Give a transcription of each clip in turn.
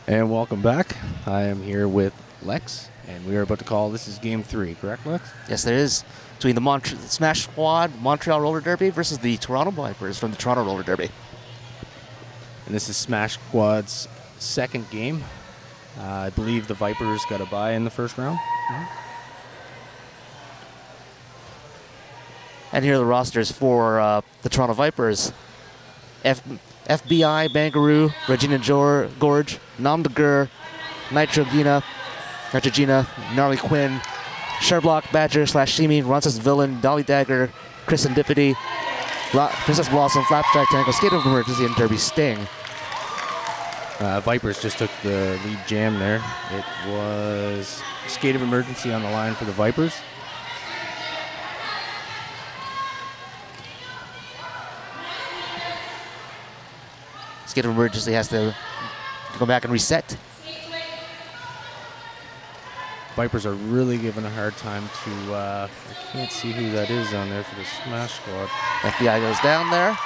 And welcome back. I am here with Lex, and we are about to call, this is game 3, correct, Lex? Yes, there is. Between the Smash Squad Montreal Roller Derby versus the Toronto Vipers from the Toronto Roller Derby. And this is Smash Squad's second game. I believe the Vipers got a bye in the first round. And here are the rosters for the Toronto Vipers. FBI, Bangaroo, Regina Gorge, Namdagur, Nitrogena, Gnarly Quinn, Sherblock, Badger, Shimi, Ronces Villain, Dolly Dagger, Kristen Dippity, Princess Blossom, Flapjack Tango, Skate of Emergency, and Derby Sting. Vipers just took the lead jam there. It was Skate of Emergency on the line for the Vipers. Skate of Emergency has to go back and reset. Vipers are really giving a hard time to, I can't see who that is on there for the Smash Squad. FBI goes down there.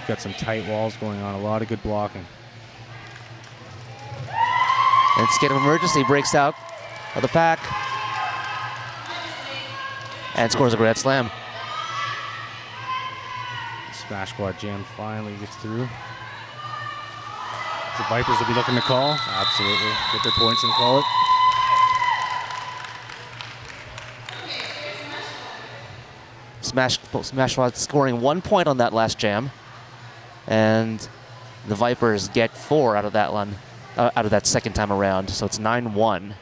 Got some tight walls going on, a lot of good blocking. And Skate of Emergency breaks out of the pack and scores a Grand Slam. Smash Squad jam finally gets through. The Vipers will be looking to call. Absolutely. Get their points and call it. Smash Squad scoring 1 point on that last jam. And the Vipers get 4 out of that one, out of that second time around. So it's 9-1.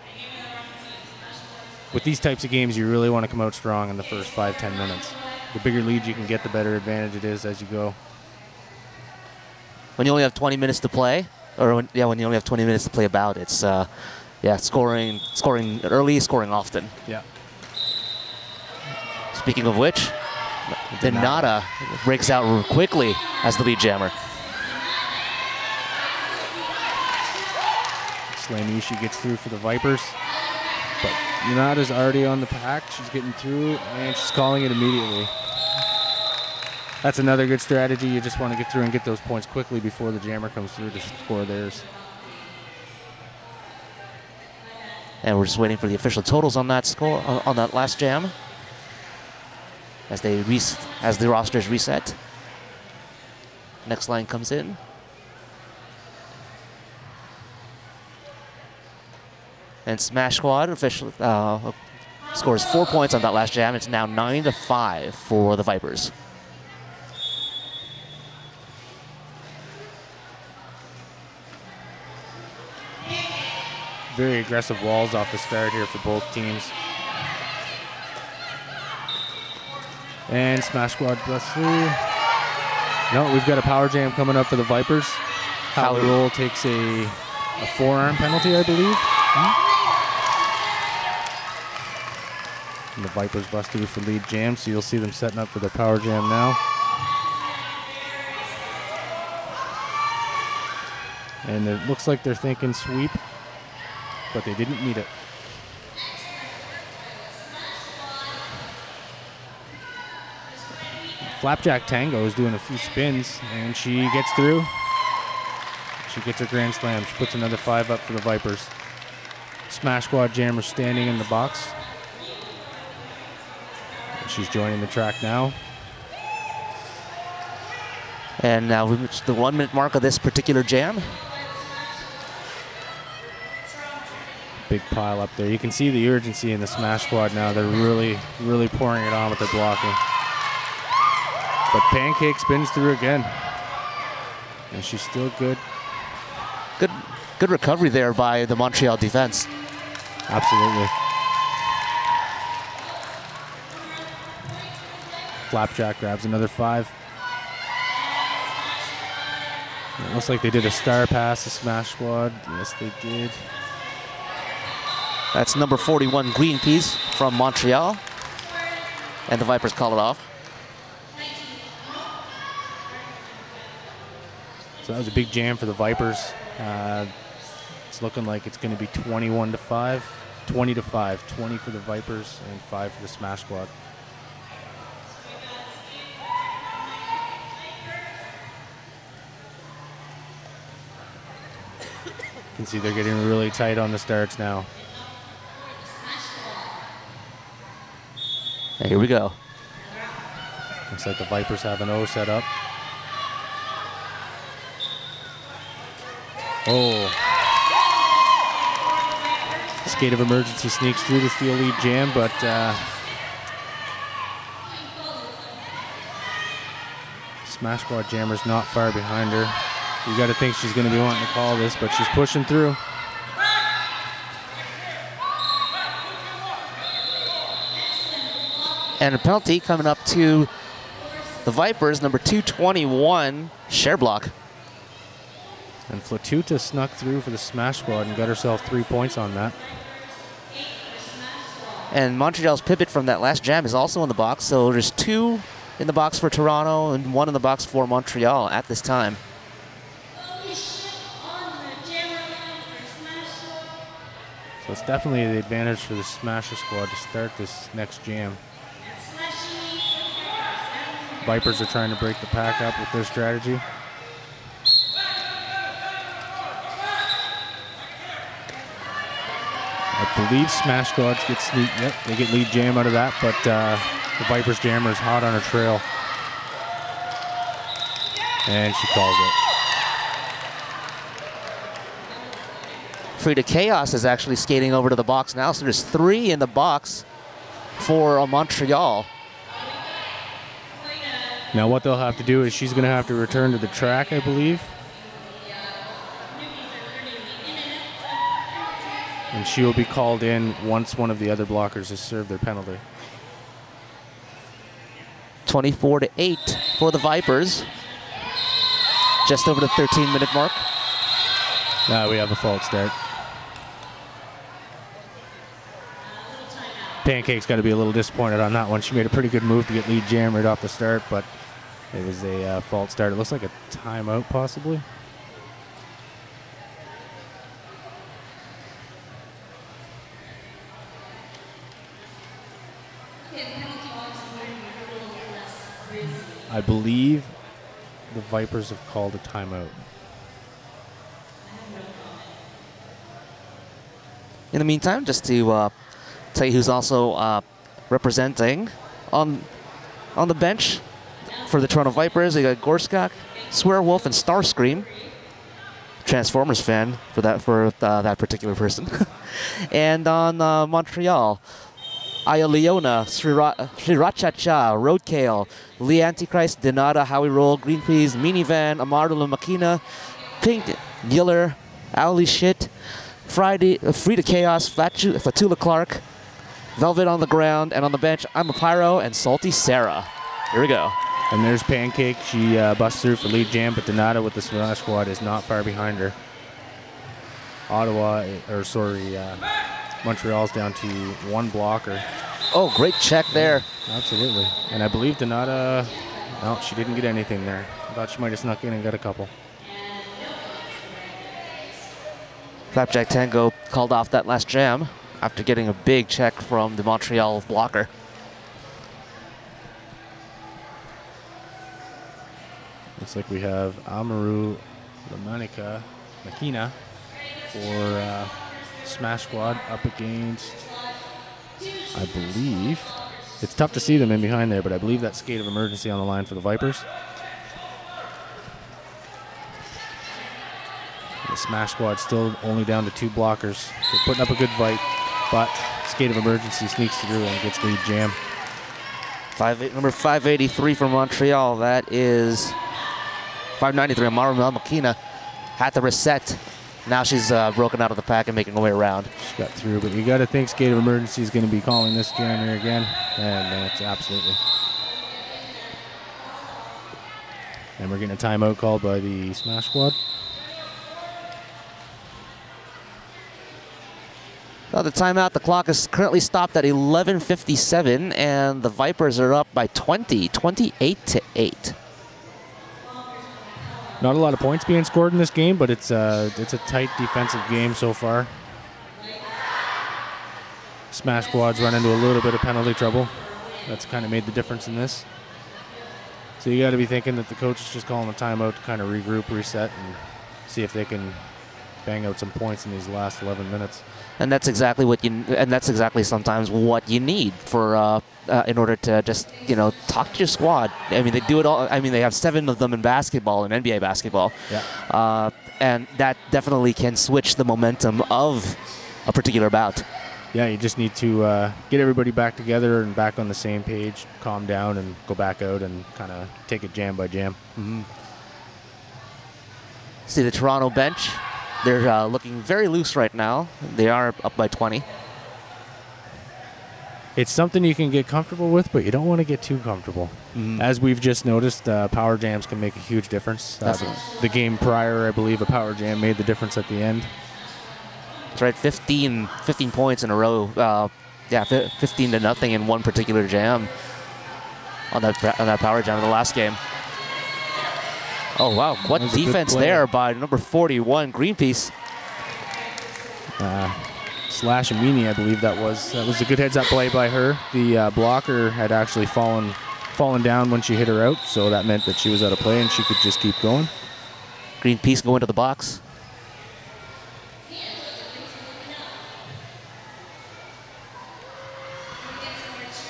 With these types of games, you really want to come out strong in the first 5-10 minutes. The bigger lead you can get, the better advantage it is as you go. When you only have 20 minutes to play, or when you only have 20 minutes to play about, it's scoring early, scoring often. Yeah. Speaking of which, Denata breaks out quickly as the lead jammer. Slamishi gets through for the Vipers. But Denata's already on the pack. She's getting through, and she's calling it immediately. That's another good strategy. You just want to get through and get those points quickly before the jammer comes through to score theirs. And we're just waiting for the official totals on that score, on that last jam, as the rosters reset. Next line comes in. And Smash Squad officially scores 4 points on that last jam. It's now 9-5 for the Vipers. Very aggressive walls off the start here for both teams. And Smash Squad busts through. No, we've got a power jam coming up for the Vipers. Howie Roll takes a forearm penalty, I believe. And the Vipers bust through for lead jam, so you'll see them setting up for their power jam now. And it looks like they're thinking sweep, but they didn't need it. Flapjack Tango is doing a few spins, and she gets through. She gets her Grand Slam. She puts another 5 up for the Vipers. Smash Squad jammer standing in the box. She's joining the track now. And now we reached the 1 minute mark of this particular jam. Big pile up there. You can see the urgency in the Smash Squad now. They're really, really pouring it on with their blocking. But Pancake spins through again. And she's still good. Good recovery there by the Montreal defense. Absolutely. Flapjack grabs another 5. It looks like they did a star pass to Smash Squad. Yes, they did. That's number 41, Greenpeace from Montreal. And the Vipers call it off. So that was a big jam for the Vipers. It's looking like it's going to be 21-5, 20-5, 20 for the Vipers and 5 for the Smash Squad. You can see they're getting really tight on the starts now. And here we go. Looks like the Vipers have an O set up. Oh. Skate of Emergency sneaks through to steal lead jam, but Smash Squad Jammer's not far behind her. You got to think she's going to be wanting to call this, but she's pushing through. And a penalty coming up to the Vipers, number 221, Sherblock. And Flatuta snuck through for the Smash Squad and got herself 3 points on that. And Montreal's pivot from that last jam is also in the box, so there's 2 in the box for Toronto and 1 in the box for Montreal at this time. So it's definitely the advantage for the Smasher Squad to start this next jam. Vipers are trying to break the pack up with their strategy. I believe Smash Squads get sneak. Yep, they get lead jam out of that, but the Vipers jammer is hot on her trail. And she calls it. Frida Chaos is actually skating over to the box now, so there's 3 in the box for Montreal. Now what they'll have to do is she's going to have to return to the track, I believe. And she will be called in once one of the other blockers has served their penalty. 24-8 for the Vipers. Just over the 13-minute mark. Now we have a false start. Pancake's got to be a little disappointed on that one. She made a pretty good move to get lead jam right off the start, but it was a false start. It looks like a timeout possibly. I believe the Vipers have called a timeout. In the meantime, just to tell you who's also representing on the bench for the Toronto Vipers, they got Gorschach, Swearwolf, and Starscream. Transformers fan for that particular person. And on Montreal, Aya Leona, Sriracha, Roadkill, Lee Antichrist, Denada, Howie Roll, Green Peas, Minivan, Amaro La Machina, Pink, Giller, Owly Shit, Frida Chaos, Fatula Clark, Velvet on the ground, and on the bench, I'm a Pyro and Salty Sarah. Here we go. And there's Pancake. She busts through for lead jam, but Denada with the Smash Squad is not far behind her. Montreal's down to 1 blocker. Oh, great check there. Absolutely. And I believe Denada, no, she didn't get anything there. I thought she might have snuck in and got a couple. Flapjack Tango called off that last jam after getting a big check from the Montreal blocker. Looks like we have Amaru Lamanica Makina for Smash Squad up against, I believe, it's tough to see them in behind there, but I believe that's Skate of Emergency on the line for the Vipers. The Smash Squad still only down to 2 blockers. They're putting up a good fight, but Skate of Emergency sneaks through and gets lead jam. Number 583 from Montreal. That is 593. Amaro Malmakina had to reset. Now she's broken out of the pack and making her way around. She got through, but you got to think Skate of Emergency is going to be calling this jam here again, and that's absolutely. And we're getting a timeout called by the Smash Squad. Well, the timeout, the clock is currently stopped at 11:57, and the Vipers are up by 28-8. Not a lot of points being scored in this game, but it's a tight defensive game so far. Smash Squad's run into a little bit of penalty trouble. That's kind of made the difference in this. So you got to be thinking that the coach is just calling a timeout to kind of regroup, reset, and see if they can bang out some points in these last 11 minutes. And that's exactly what that's exactly sometimes what you need for in order to just, talk to your squad. I mean, they do it all. I mean, they have 7 of them in basketball, in NBA basketball. Yeah. And that definitely can switch the momentum of a particular bout. Yeah, you just need to get everybody back together and back on the same page, calm down, and go back out and kind of take it jam by jam. Mm-hmm. See the Toronto bench. They're looking very loose right now. They are up by 20. It's something you can get comfortable with, but you don't want to get too comfortable. Mm-hmm. As we've just noticed, power jams can make a huge difference. The game prior, I believe, a power jam made the difference at the end. That's right, 15 points in a row. 15 to nothing in one particular jam on that power jam in the last game. Oh, wow. What defense there by number 41, Greenpeace. Slash Amini, I believe that was. That was a good heads-up play by her. The blocker had actually fallen down when she hit her out, so that meant that she was out of play and she could just keep going. Greenpeace going to the box.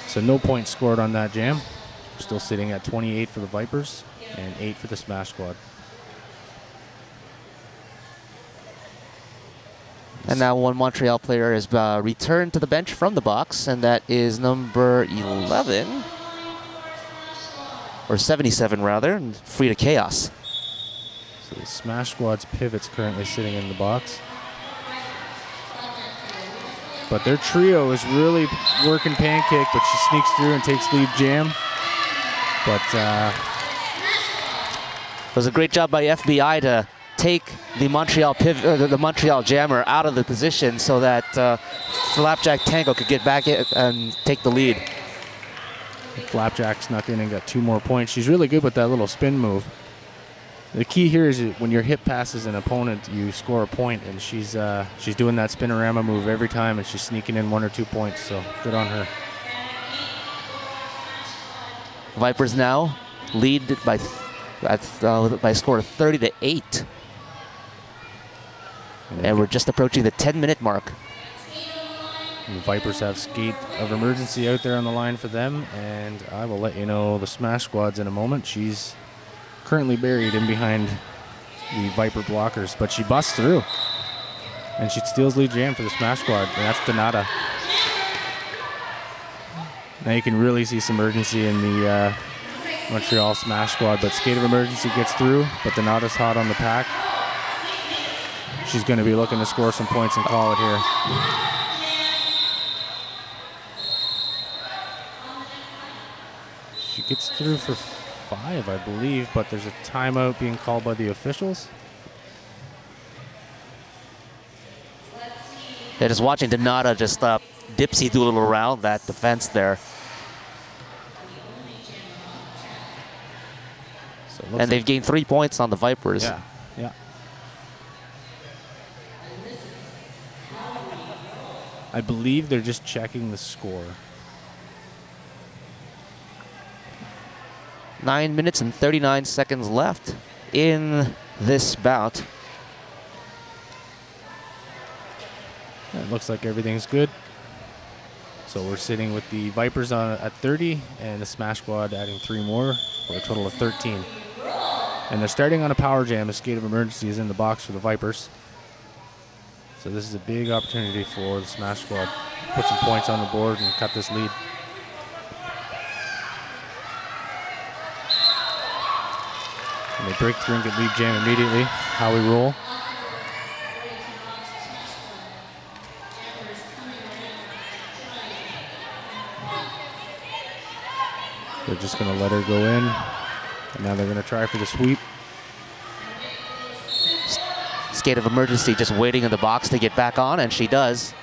So no points scored on that jam. Still sitting at 28 for the Vipers and 8 for the Smash Squad. And now one Montreal player has returned to the bench from the box, and that is number 11, or 77 rather, Free to Chaos. So the Smash Squad's pivot's currently sitting in the box. But their trio is really working pancake, but she sneaks through and takes lead jam. But it was a great job by FBI to take the Montreal the Montreal jammer out of the position so that Flapjack Tango could get back in and take the lead. Flapjack snuck in and got 2 more points. She's really good with that little spin move. The key here is when your hip passes an opponent, you score a point, and she's doing that spinorama move every time, and she's sneaking in 1 or 2 points. So good on her. Vipers now lead by a score of 30-8. And we're just approaching the 10-minute mark. And the Vipers have skate of emergency out there on the line for them, and I will let you know the Smash Squad's in a moment. She's currently buried in behind the Viper blockers, but she busts through, and she steals lead jam for the Smash Squad, and that's Donata. Now you can really see some urgency in the Montreal Smash Squad, but skate of emergency gets through, but Donata's hot on the pack. She's going to be looking to score some points and call it here. She gets through for 5, I believe, but there's a timeout being called by the officials. Yeah, just watching Donata just dipsy doodle around that defense there. So and they've gained 3 points on the Vipers. Yeah, yeah. I believe they're just checking the score. 9 minutes and 39 seconds left in this bout. It looks like everything's good. So we're sitting with the Vipers at 30 and the Smash Squad adding 3 more for a total of 13. And they're starting on a power jam. A skate of emergency is in the box for the Vipers. So this is a big opportunity for the Smash Squad. Put some points on the board and cut this lead. And they break through and get lead jam immediately. How we roll. They're just going to let her go in. And now they're going to try for the sweep. Skate of emergency just waiting in the box to get back on, and she does.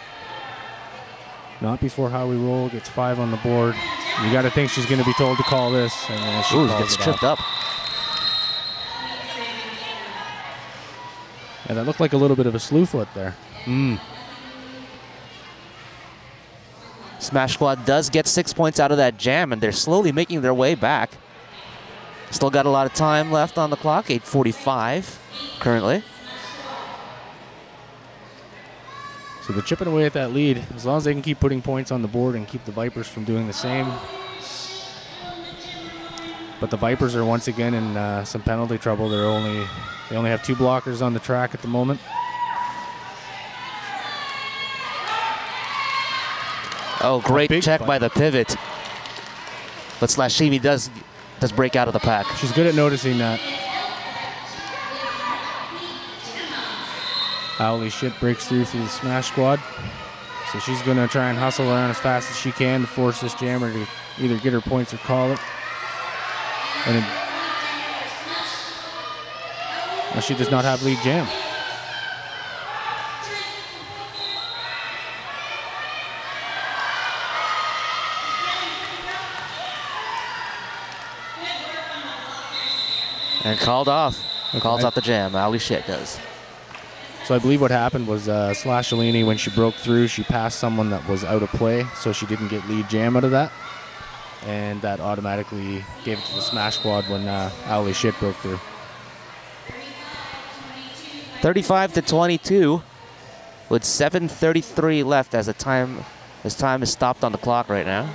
Not before How We Roll gets 5 on the board. You got to think she's going to be told to call this. And then she gets tripped up. Yeah, that looked like a little bit of a slew foot there. Smash Squad does get 6 points out of that jam, and they're slowly making their way back. Still got a lot of time left on the clock, 8:45 currently. So they're chipping away at that lead. As long as they can keep putting points on the board and keep the Vipers from doing the same. But the Vipers are once again in some penalty trouble. They only have 2 blockers on the track at the moment. Oh, great check by the pivot. But Slashimi does break out of the pack. She's good at noticing that. Holy shit breaks through for the Smash Squad. So she's going to try and hustle around as fast as she can to force this jammer to either get her points or call it. And she does not have lead jam. And called off. Calls out the jam. Ali shit does. So I believe what happened was Slashalini, when she broke through, she passed someone that was out of play, so she didn't get lead jam out of that. And that automatically gave it to the Smash Squad when Ali shit broke through. 35-22 with 7:33 left as time is stopped on the clock right now.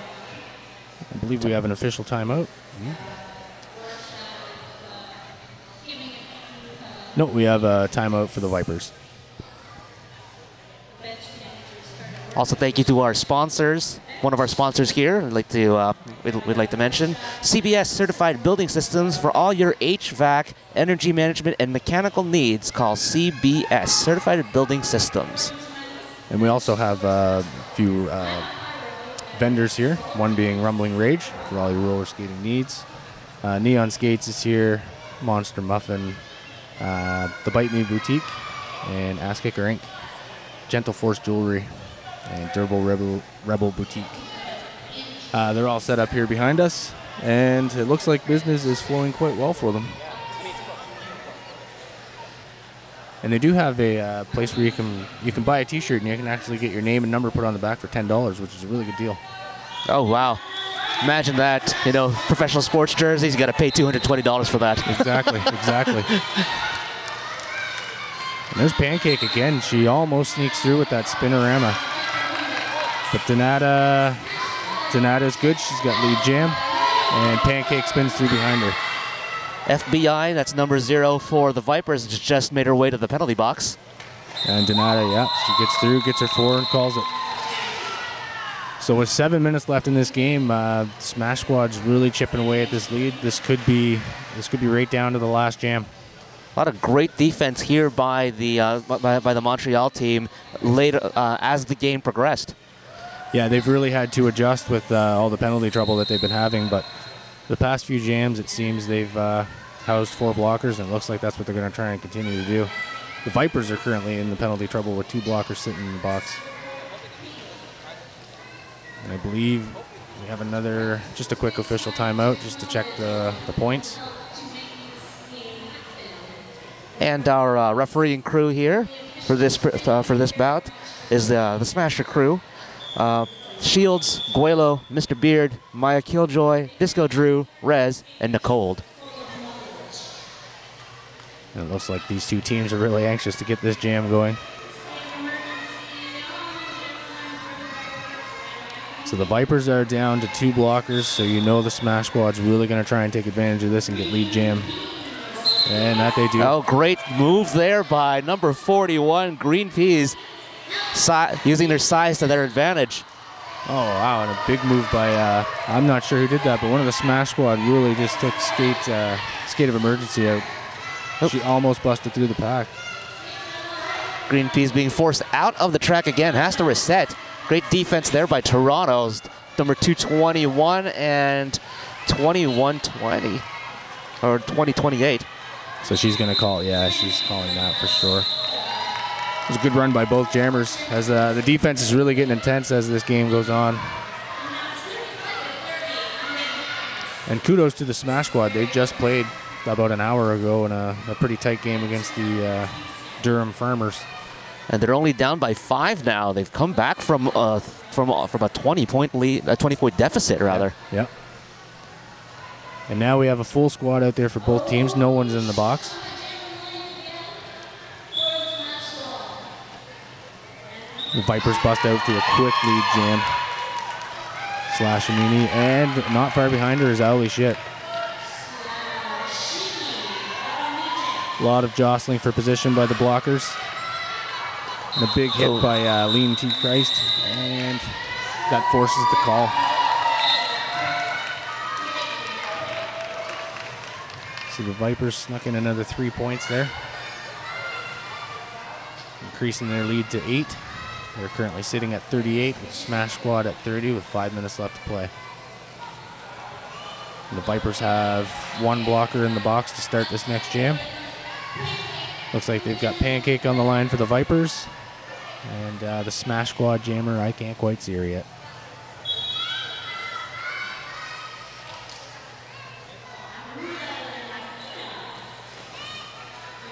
I believe we have an official timeout. No, we have a timeout for the Vipers. Also, thank you to our sponsors. One of our sponsors here, we'd like to mention CBS Certified Building Systems for all your HVAC, energy management, and mechanical needs. Call CBS Certified Building Systems. And we also have a few vendors here. One being Rumbling Rage for all your roller skating needs. Neon Skates is here. Monster Muffin. The Bite Me Boutique and Ass Kicker Inc. Gentle Force Jewelry and Durable Rebel Boutique. They're all set up here behind us, and it looks like business is flowing quite well for them. And they do have a place where you can buy a T-shirt and you can actually get your name and number put on the back for $10, which is a really good deal. Oh wow! Imagine that, professional sports jerseys. You got to pay $220 for that. Exactly, exactly. And there's Pancake again. She almost sneaks through with that spinorama. But Donata's good. She's got lead jam. And Pancake spins through behind her. FBI, that's number 0 for the Vipers, just made her way to the penalty box. And Donata, yeah, she gets through, gets her 4 and calls it. So with 7 minutes left in this game, Smash Squad's really chipping away at this lead. This could be right down to the last jam. A lot of great defense here by the Montreal team later as the game progressed. Yeah, they've really had to adjust with all the penalty trouble that they've been having. But the past few jams, it seems they've housed 4 blockers, and it looks like that's what they're going to try and continue to do. The Vipers are currently in the penalty trouble with 2 blockers sitting in the box. And I believe we have just a quick official timeout just to check the points. And our refereeing crew here for this bout is the Smasher crew. Shields, Guelo, Mr. Beard, Maya Killjoy, Disco Drew, Rez, and Nicole. And it looks like these 2 teams are really anxious to get this jam going. So the Vipers are down to 2 blockers, so the Smash Squad's really going to try and take advantage of this and get lead jam. And that they do. Oh, great move there by number 41, Green Peas, using their size to their advantage. Oh, wow, and a big move by, I'm not sure who did that, but one of the Smash Squad really just took skate of emergency out. Oh. She almost busted through the pack. Green Peas being forced out of the track again, has to reset. Great defense there by Toronto's number 221 and 2120, or 2028. So she's going to call, yeah, she's calling that for sure. It was a good run by both jammers as the defense is really getting intense as this game goes on. And kudos to the Smash Squad. They just played about an hour ago in a pretty tight game against the Durham Farmers. And they're only down by 5 now. They've come back from a 20-point lead, a 20-point deficit rather. Yeah. And now we have a full squad out there for both teams. No one's in the box. The Vipers bust out through a quick lead jam. Slash Amini, and not far behind her is Owly Shit. A lot of jostling for position by the blockers. And a big hit by Lean T. Christ, and that forces the call. See the Vipers snuck in another 3 points there, increasing their lead to 8. They're currently sitting at 38 with Smash Squad at 30 with 5 minutes left to play. And the Vipers have one blocker in the box to start this next jam. Looks like they've got Pancake on the line for the Vipers. And the Smash Squad jammer, I can't quite see her yet.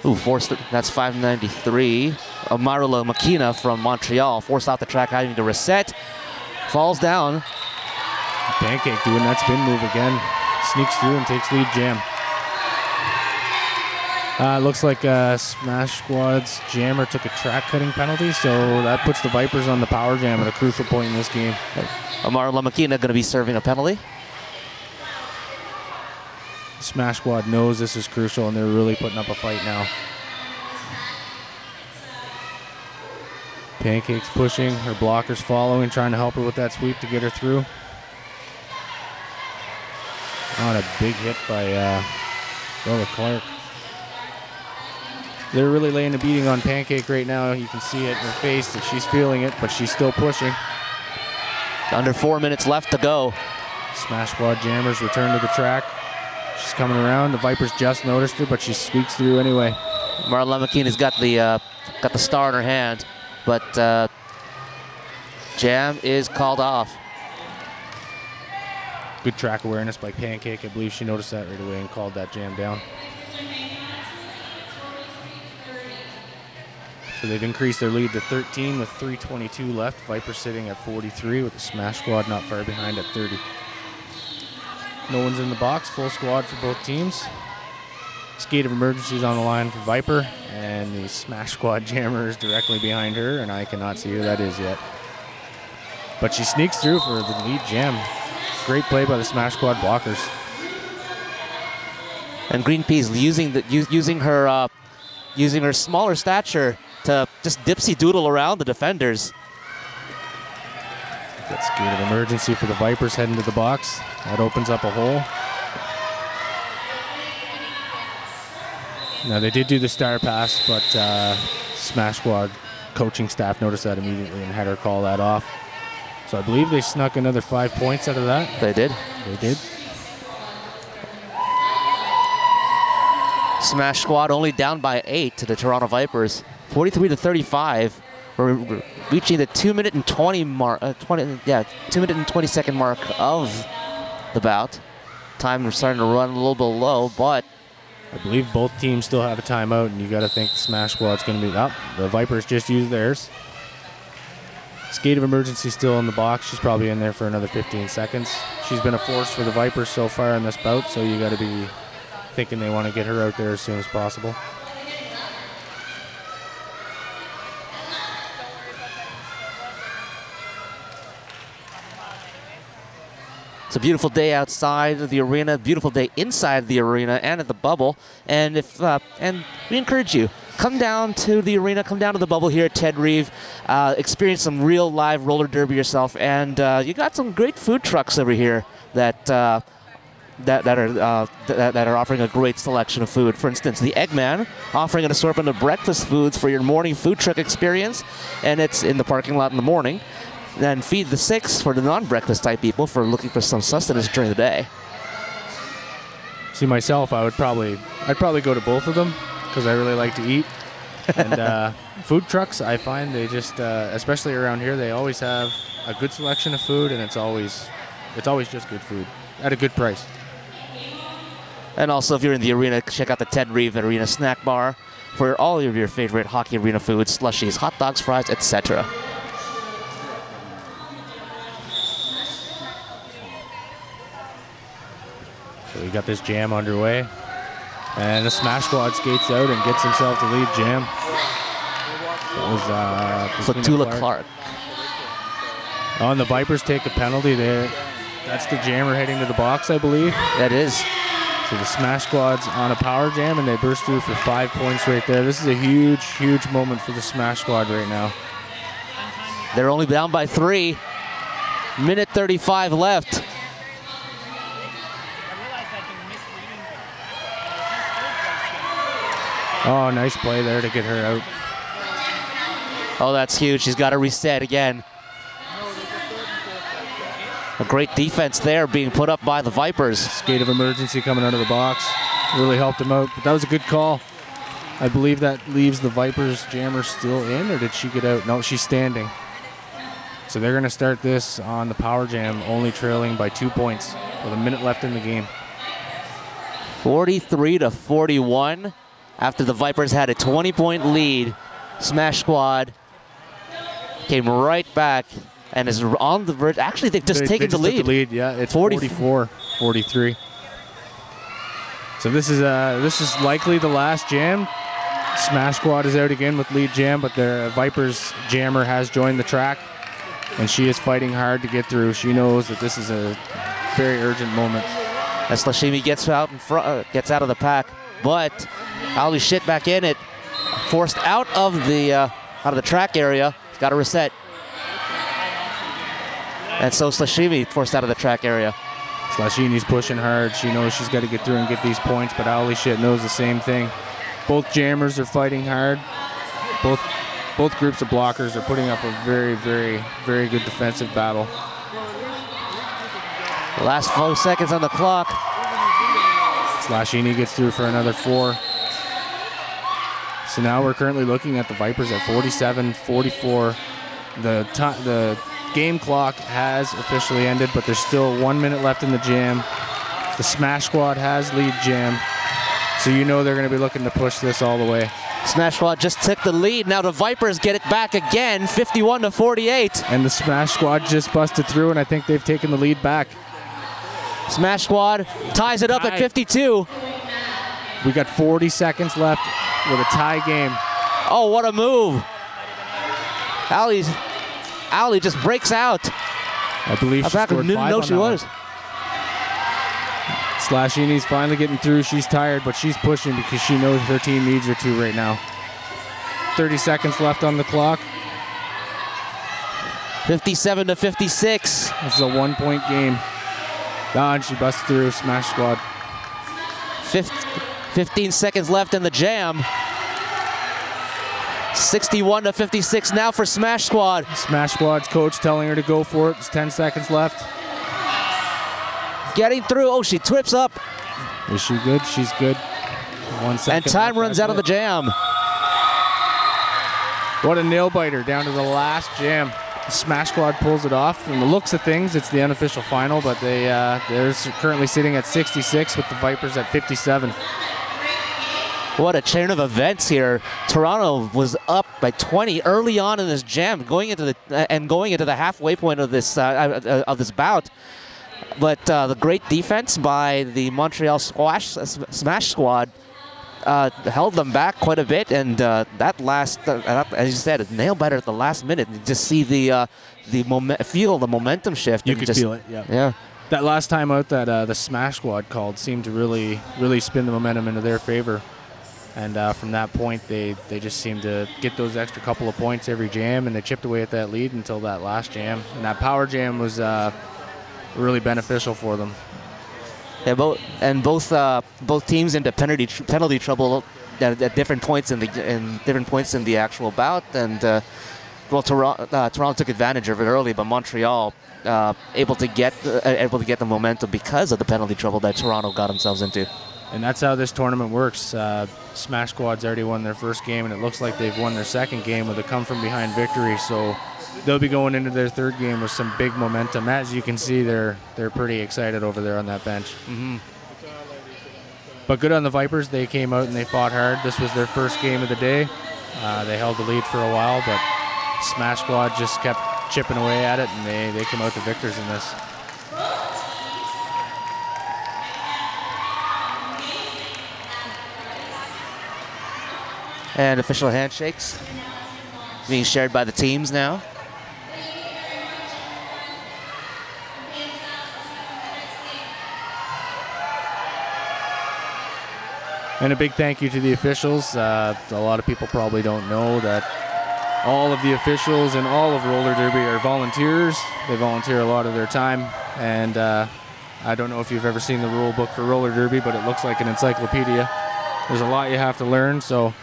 Ooh, forced. That's 593. Amarula Makina from Montreal forced off the track, having to reset. Falls down. Pancake doing that spin move again. Sneaks through and takes lead jam. Looks like Smash Squad's jammer took a track cutting penalty, so that puts the Vipers on the power jam at a crucial point in this game. Amarula Makina going to be serving a penalty. Smash Squad knows this is crucial, and they're really putting up a fight now. Pancake's pushing, her blockers following, trying to help her with that sweep to get her through. On a big hit by Bella Clark. They're really laying a beating on Pancake right now. You can see it in her face that she's feeling it, but she's still pushing. Under 4 minutes left to go. Smash Squad jammers return to the track. She's coming around. The Vipers just noticed her, but she squeaks through anyway. Marla McKeen's got the star in her hand, but jam is called off. Good track awareness by Pancake. I believe she noticed that right away and called that jam down. So they've increased their lead to 13 with 3:22 left. Vipers sitting at 43 with the Smash Squad not far behind at 30. No one's in the box, full squad for both teams. Skate of Emergency is on the line for Viper, and the Smash Squad jammer is directly behind her, and I cannot see who that is yet. But she sneaks through for the lead jam. Great play by the Smash Squad blockers. And Green Peas using her smaller stature to just dipsy doodle around the defenders. That skate of emergency for the Vipers heading to the box. That opens up a hole. Now they did do the star pass, but Smash Squad coaching staff noticed that immediately and had her call that off. So I believe they snuck another 5 points out of that. They did. They did. Smash Squad only down by 8 to the Toronto Vipers, 43-35. We're reaching the 2 minute and 20 mark. 2 minute and 20 second mark of the bout. Time is starting to run a little bit low, but I believe both teams still have a timeout, and you got to think the Smash Squad's going to be up. The Vipers just used theirs. Skate of Emergency still in the box. She's probably in there for another 15 seconds. She's been a force for the Vipers so far in this bout, so you got to be thinking they want to get her out there as soon as possible. it's a beautiful day outside of the arena, beautiful day inside the arena and at the bubble. And and we encourage you, come down to the arena, come down to the bubble here at Ted Reeve, experience some real live roller derby yourself. And you got some great food trucks over here that are offering a great selection of food. For instance, the Eggman offering an assortment of breakfast foods for your morning food truck experience, and it's in the parking lot in the morning. Then Feed the Six for the non-breakfast type people for looking for some sustenance during the day. See, myself, I'd probably go to both of them because I really like to eat. And food trucks, I find they just, especially around here, they always have a good selection of food, and it's always just good food at a good price. And also, if you're in the arena, check out the Ted Reeve Arena Snack Bar for all of your favorite hockey arena foods, slushies, hot dogs, fries, etc. So we got this jam underway. And the Smash Squad skates out and gets himself the lead jam. That was Fatula Clark. Oh, and the Vipers take a penalty there. That's the jammer heading to the box, I believe. That is. So the Smash Squad's on a power jam, and they burst through for 5 points right there. This is a huge, huge moment for the Smash Squad right now. They're only down by 3. Minute 35 left. Oh, nice play there to get her out. Oh, that's huge. She's got to reset again. A great defense there being put up by the Vipers. Skate of emergency coming out of the box. Really helped him out, but that was a good call. I believe that leaves the Vipers jammer still in, or did she get out? No, she's standing. So they're going to start this on the power jam, only trailing by 2 points with a minute left in the game. 43-41 after the Vipers had a 20-point lead. Smash Squad came right back and is on the verge. Actually, they've just taken the lead. Took the lead. Yeah, it's 44-43. So this is likely the last jam. Smash Squad is out again with lead jam, but the Vipers jammer has joined the track, and she is fighting hard to get through. She knows that this is a very urgent moment. As Lashimi gets out in front, gets out of the pack, but Ali shit back in it, forced out of the track area. He's got to reset. And so Slashimi forced out of the track area. Slashini's pushing hard. She knows she's got to get through and get these points, but Ali shit knows the same thing. Both jammers are fighting hard. Both groups of blockers are putting up a very, very, very good defensive battle. Last 4 seconds on the clock. Slashini gets through for another 4. So now we're currently looking at the Vipers at 47-44. The game clock has officially ended, but there's still 1 minute left in the jam. The Smash Squad has lead jam, so you know they're going to be looking to push this all the way. Smash Squad just took the lead. Now the Vipers get it back again, 51-48. And the Smash Squad just busted through, and I think they've taken the lead back. Smash Squad ties it up at 52. We got 40 seconds left with a tie game. Oh, what a move. Ali just breaks out. I believe she scored 5 didn't know she was. Slashini's finally getting through. She's tired, but she's pushing because she knows her team needs her to right now. 30 seconds left on the clock. 57-56. This is a 1-point game. And she busts through. Smash Squad. 15 seconds left in the jam. 61-56 now for Smash Squad. Smash Squad's coach telling her to go for it. There's 10 seconds left. Getting through. Oh, she trips up. Is she good? She's good. 1 second. And time runs out of the jam. What a nail biter down to the last jam. The Smash Squad pulls it off. From the looks of things, it's the unofficial final, but they're currently sitting at 66 with the Vipers at 57. What a chain of events here. Toronto was up by 20 early on in this jam, going into the halfway point of this bout. But the great defense by the Montreal Smash Squad held them back quite a bit, and that last, as you said, a nail biter at the last minute. You just see feel the momentum shift. You could feel it. Yeah. That last time out that the Smash Squad called seemed to really, really spin the momentum into their favor. And from that point, they just seemed to get those extra couple of points every jam, and they chipped away at that lead until that last jam. And that power jam was really beneficial for them. Yeah, both teams into penalty trouble at different points in the actual bout, and Toronto took advantage of it early, but Montreal able to get the momentum because of the penalty trouble that Toronto got themselves into. And that's how this tournament works. Smash Squad's already won their first game, and it looks like they've won their second game with a come-from-behind victory. So they'll be going into their third game with some big momentum. As you can see, they're pretty excited over there on that bench. Mm-hmm. But good on the Vipers. They came out and they fought hard. This was their first game of the day. They held the lead for a while, but Smash Squad just kept chipping away at it, and they came out the victors in this. And official handshakes. being shared by the teams now. And a big thank you to the officials. A lot of people probably don't know that all of the officials and all of roller derby are volunteers. They volunteer a lot of their time. And I don't know if you've ever seen the rule book for roller derby, but it looks like an encyclopedia. There's a lot you have to learn, so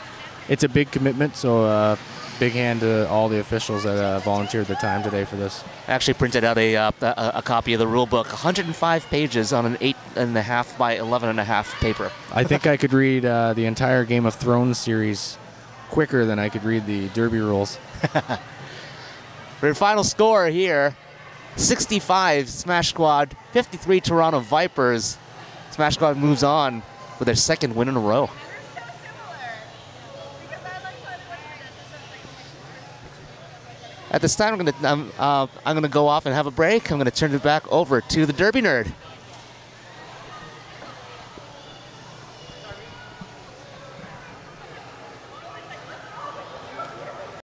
it's a big commitment. So big hand to all the officials that volunteered their time today for this. I actually printed out a copy of the rule book, 105 pages on an 8.5 by 11.5 paper. I think I could read the entire Game of Thrones series quicker than I could read the derby rules. For your final score here, 65 Smash Squad, 53 Toronto Vipers. Smash Squad moves on with their second win in a row. At this time, I'm gonna go off and have a break. I'm gonna turn it back over to the Derby Nerd.